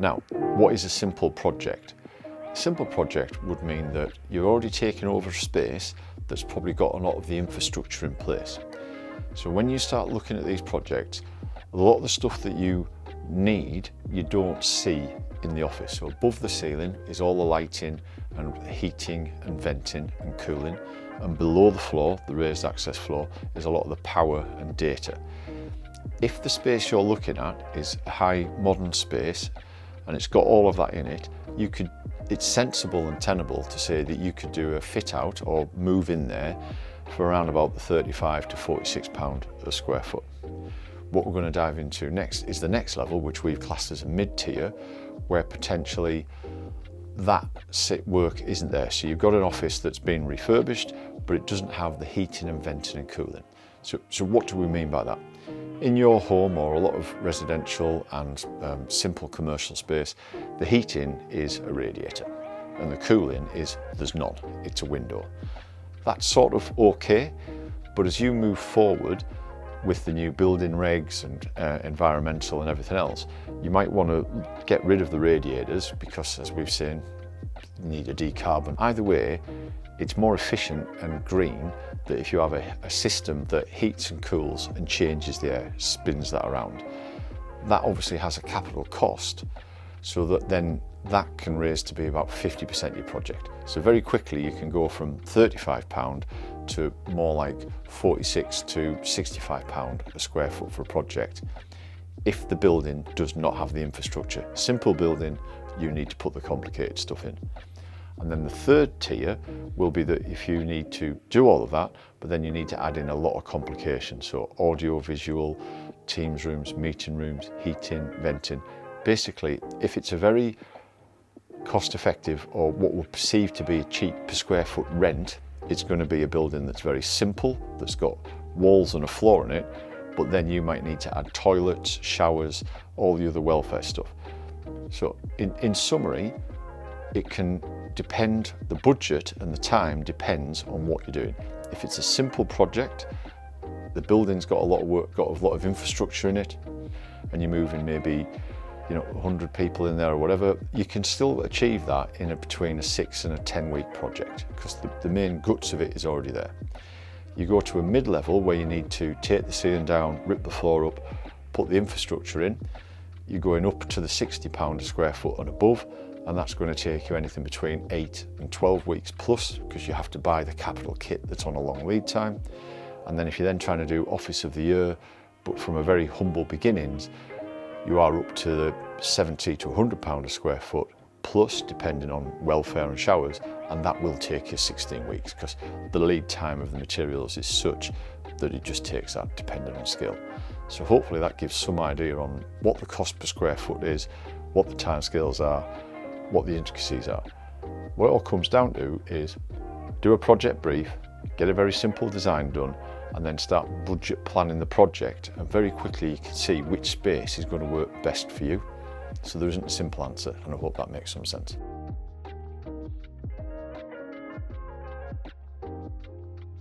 Now, what is a simple project? A simple project would mean that you're already taking over a space that's probably got a lot of the infrastructure in place. So when you start looking at these projects, a lot of the stuff that you need, you don't see in the office. So above the ceiling is all the lighting and heating and venting and cooling. And below the floor, the raised access floor, is a lot of the power and data. If the space you're looking at is a high modern space and it's got all of that in it, it's sensible and tenable to say that you could do a fit out or move in there for around about the £35 to £46 a square foot. What we're going to dive into next is the next level, which we've classed as a mid-tier, where potentially that work isn't there. So you've got an office that's been refurbished, but it doesn't have the heating and venting and cooling. So what do we mean by that? In your home or a lot of residential and simple commercial space, the heating is a radiator and the cooling is there's none, it's a window. That's sort of okay, but as you move forward with the new building regs and environmental and everything else, you might want to get rid of the radiators because, as we've seen, you need a decarbon. Either way, it's more efficient and green that if you have a system that heats and cools and changes the air, spins that around. That obviously has a capital cost, so that then that can raise to be about 50% of your project. So very quickly you can go from £35 to more like £46 to £65 a square foot for a project if the building does not have the infrastructure. Simple building, you need to put the complicated stuff in. And then the third tier will be that if you need to do all of that, but then you need to add in a lot of complications. So audio, visual, Teams rooms, meeting rooms, heating, venting. Basically, if it's a very cost effective or what would perceive to be a cheap per square foot rent, it's going to be a building that's very simple, that's got walls and a floor in it, but then you might need to add toilets, showers, all the other welfare stuff. So in summary, it can depend, the budget and the time depends on what you're doing. If it's a simple project, the building's got a lot of work, got a lot of infrastructure in it, and you're moving maybe 100 people in there or whatever, you can still achieve that in between a 6 and a 10-week project because the main guts of it is already there. You go to a mid-level where you need to take the ceiling down, rip the floor up, put the infrastructure in. You're going up to the £60 a square foot and above, and that's going to take you anything between 8 and 12 weeks plus because you have to buy the capital kit that's on a long lead time. And then if you're then trying to do office of the year, but from a very humble beginnings, you are up to the £70 to £100 a square foot plus, depending on welfare and showers, and that will take you 16 weeks because the lead time of the materials is such that it just takes that depending on scale. So hopefully that gives some idea on what the cost per square foot is, what the timescales are, what the intricacies are. What it all comes down to is do a project brief, get a very simple design done, and then start budget planning the project, and very quickly you can see which space is going to work best for you. So there isn't a simple answer, and I hope that makes some sense.